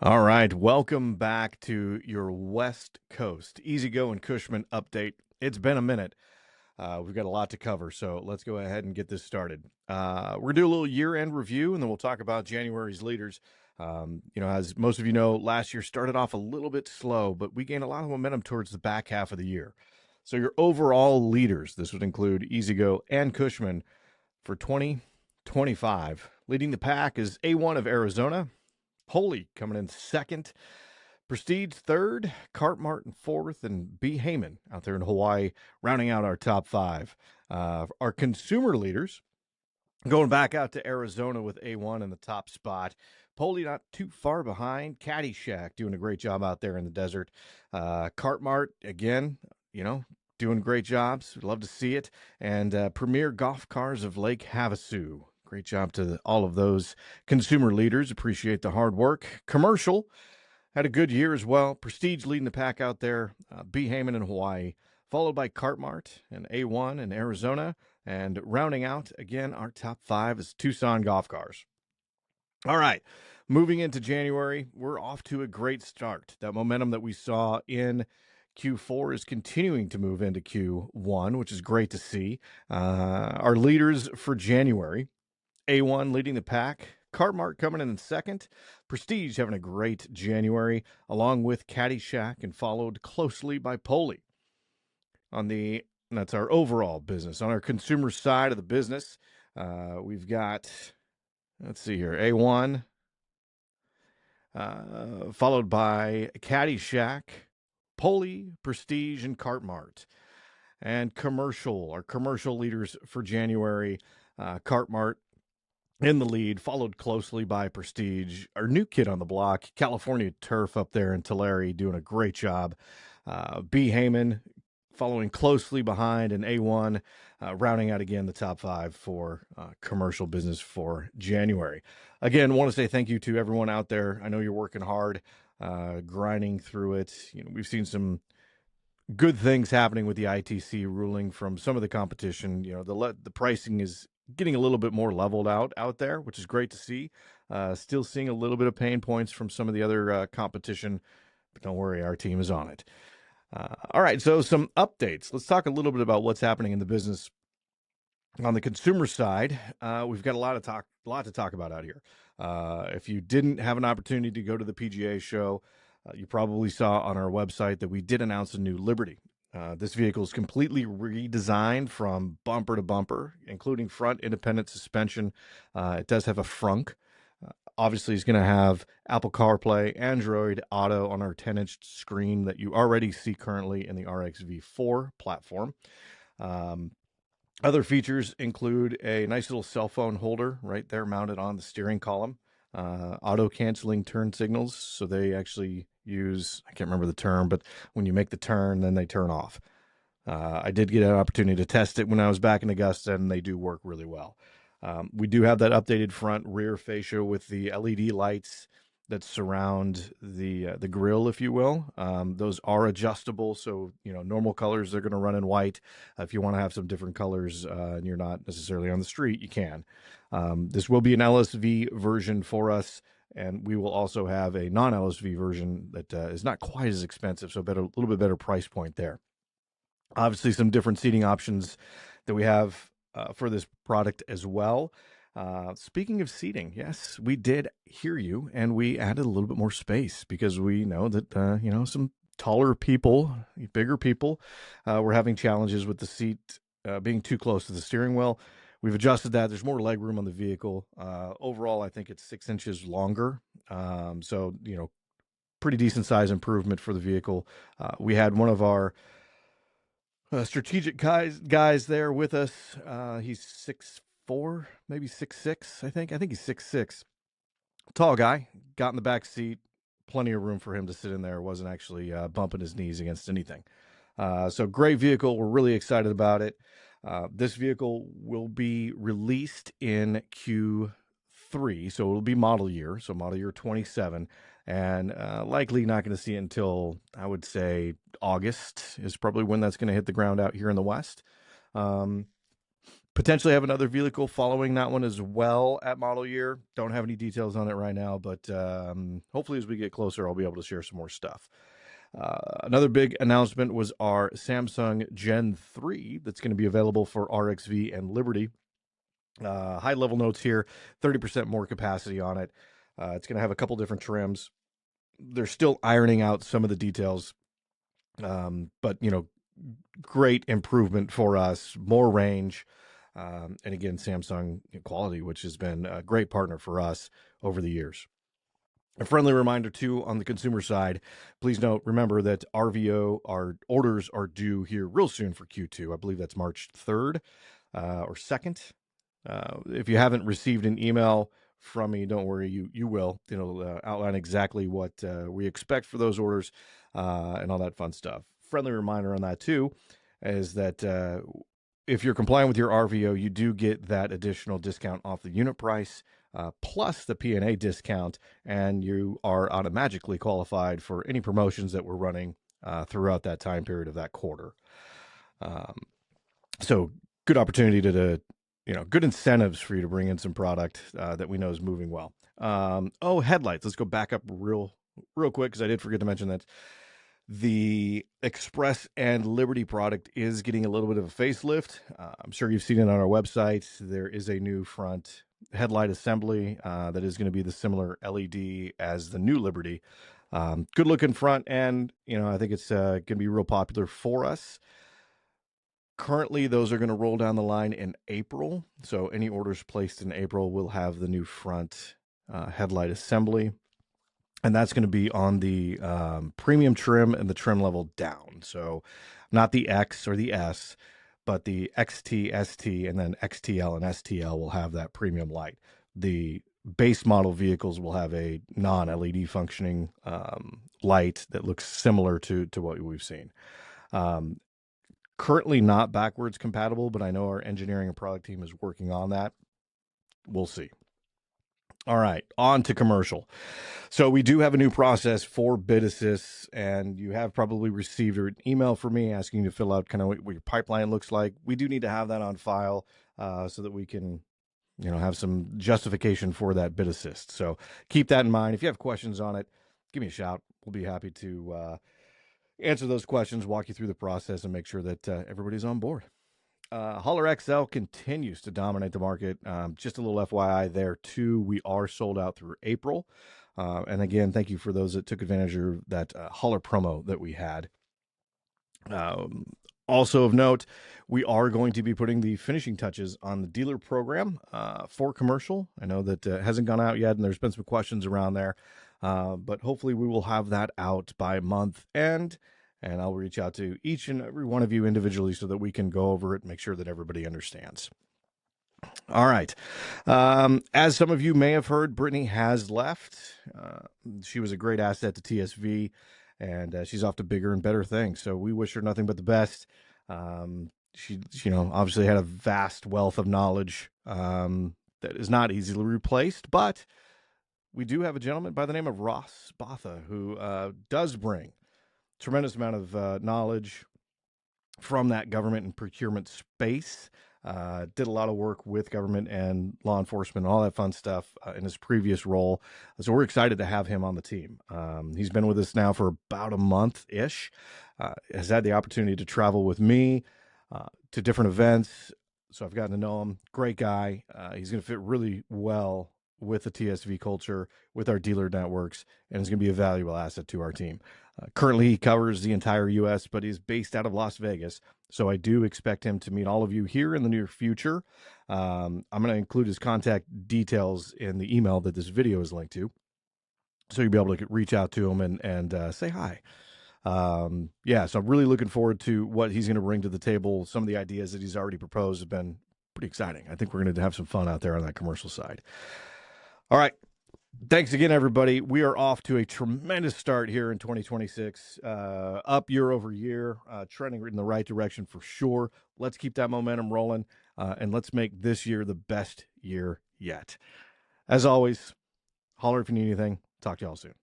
All right, welcome back to your West Coast Easy Go and Cushman update. It's been a minute. We've got a lot to cover, so let's go ahead and get this started. We're going to do a little year-end review, and then we'll talk about January's leaders. As most of you know, last year started off a little bit slow, but we gained a lot of momentum towards the back half of the year. So your overall leaders, this would include Easy Go and Cushman for 2025. Leading the pack is A1 of Arizona. Holy coming in second. Prestige third, Cart Martin fourth, and B. Heyman out there in Hawaii rounding out our top five. Our consumer leaders going back out to Arizona with A1 in the top spot. Poli not too far behind. Caddyshack doing a great job out there in the desert. Cart Mart, again, doing great jobs. Love to see it. And Premier Golf Cars of Lake Havasu. Great job to all of those consumer leaders. Appreciate the hard work. Commercial had a good year as well. Prestige leading the pack out there. B. Heyman in Hawaii, followed by Cartmart and A1 in Arizona. And rounding out, again, our top five is Tucson Golf Cars. All right, moving into January, we're off to a great start. That momentum that we saw in Q4 is continuing to move into Q1, which is great to see. Our leaders for January, A1 leading the pack, Cartmart coming in second, Prestige having a great January, along with Caddyshack, and followed closely by Poli. That's our overall business. On our consumer side of the business, we've got, let's see here, A1, followed by Caddyshack, Poli, Prestige, and Cartmart. And our commercial leaders for January, Cartmart in the lead, followed closely by Prestige. Our new kid on the block, California Turf up there in Tulare, doing a great job. B. Heyman following closely behind, and A1 rounding out again the top five for commercial business for January. Again, want to say thank you to everyone out there. I know you're working hard, grinding through it. We've seen some good things happening with the ITC ruling from some of the competition. The pricing is getting a little bit more leveled out there, which is great to see. Still seeing a little bit of pain points from some of the other competition, but don't worry, our team is on it. All right, so some updates. Let's talk a little bit about what's happening in the business. On the consumer side, we've got a lot to talk about out here. If you didn't have an opportunity to go to the PGA show, you probably saw on our website that we did announce a new Liberty. This vehicle is completely redesigned from bumper to bumper, including front independent suspension. It does have a frunk. Obviously, it's going to have Apple CarPlay, Android Auto on our 10-inch screen that you already see currently in the RXV4 platform. Other features include a nice little cell phone holder right there mounted on the steering column, auto-canceling turn signals, so they actually use, I can't remember the term, but when you make the turn, then they turn off. I did get an opportunity to test it when I was back in Augusta, and they do work really well. We do have that updated front rear fascia with the LED lights that surround the grill, if you will. Those are adjustable, so normal colors they're going to run in white. If you want to have some different colors and you're not necessarily on the street, you can. This will be an LSV version for us, and we will also have a non-LSV version that is not quite as expensive, so a little bit better price point there. Obviously, some different seating options that we have for this product as well. Speaking of seating, yes, we did hear you, and we added a little bit more space because we know that, some taller people, bigger people, were having challenges with the seat being too close to the steering wheel. We've adjusted that. There's more leg room on the vehicle. Overall, I think it's 6 inches longer. So, pretty decent size improvement for the vehicle. We had one of our strategic guys there with us. He's 6'4", maybe 6'6", I think he's 6'6". Tall guy, got in the back seat, plenty of room for him to sit in there. Wasn't actually bumping his knees against anything. So great vehicle. We're really excited about it. This vehicle will be released in Q3, so it'll be model year 27, and likely not going to see it until, I would say, August is probably when that's going to hit the ground out here in the West. Potentially have another vehicle following that one as well at model year. Don't have any details on it right now, but hopefully as we get closer, I'll be able to share some more stuff. Another big announcement was our Samsung Gen 3 that's going to be available for RXV and Liberty. High level notes here, 30% more capacity on it. It's going to have a couple different trims. They're still ironing out some of the details, but great improvement for us, more range. And again, Samsung quality, which has been a great partner for us over the years. A friendly reminder, too, on the consumer side, please remember that RVO, our orders are due here real soon for Q2. I believe that's March 3rd or 2nd. If you haven't received an email from me, don't worry, you will. It'll outline exactly what we expect for those orders and all that fun stuff. Friendly reminder on that, too, is that if you're compliant with your RVO, you do get that additional discount off the unit price, plus the P&A discount, and you are automatically qualified for any promotions that we're running throughout that time period of that quarter. So good opportunity to good incentives for you to bring in some product that we know is moving well. Headlights. Let's go back up real quick because I did forget to mention that the Express and Liberty product is getting a little bit of a facelift. I'm sure you've seen it on our website. There is a new front headlight assembly that is going to be the similar LED as the new Liberty. Good looking front, and I think it's going to be real popular for us. Currently, those are going to roll down the line in April. So any orders placed in April will have the new front headlight assembly. And that's going to be on the premium trim and the trim level down. So not the X or the S, but the XT, ST, and then XTL and STL will have that premium light. The base model vehicles will have a non-LED functioning light that looks similar to what we've seen. Currently not backwards compatible, but I know our engineering and product team is working on that. We'll see. All right, on to commercial. So we do have a new process for bid assists, and you have probably received an email from me asking you to fill out kind of what your pipeline looks like. We do need to have that on file so that we can, have some justification for that bid assist. So keep that in mind. If you have questions on it, give me a shout. We'll be happy to answer those questions, walk you through the process, and make sure that everybody's on board. Hauler XL continues to dominate the market. Just a little FYI there, too. We are sold out through April. And again, thank you for those that took advantage of that Hauler promo that we had. Also of note, we are going to be putting the finishing touches on the dealer program for commercial. I know that it hasn't gone out yet, and there's been some questions around there. But hopefully we will have that out by month end. And I'll reach out to each and every one of you individually so that we can go over it and make sure that everybody understands. All right. As some of you may have heard, Brittany has left. She was a great asset to TSV, and she's off to bigger and better things. So we wish her nothing but the best. She obviously had a vast wealth of knowledge that is not easily replaced, but we do have a gentleman by the name of Ross Botha who does bring tremendous amount of knowledge from that government and procurement space. Did a lot of work with government and law enforcement and all that fun stuff in his previous role. So we're excited to have him on the team. He's been with us now for about a month-ish. Has had the opportunity to travel with me to different events. So I've gotten to know him. Great guy. He's going to fit really well with the TSV culture, with our dealer networks, and is going to be a valuable asset to our team. Currently, he covers the entire U.S., but he's based out of Las Vegas, so I do expect him to meet all of you here in the near future. I'm going to include his contact details in the email that this video is linked to, so you'll be able to reach out to him and say hi. So I'm really looking forward to what he's going to bring to the table. Some of the ideas that he's already proposed have been pretty exciting. I think we're going to have some fun out there on that commercial side. All right. Thanks again, everybody. We are off to a tremendous start here in 2026, up year over year, trending in the right direction for sure. Let's keep that momentum rolling, and let's make this year the best year yet. As always, holler if you need anything. Talk to y'all soon.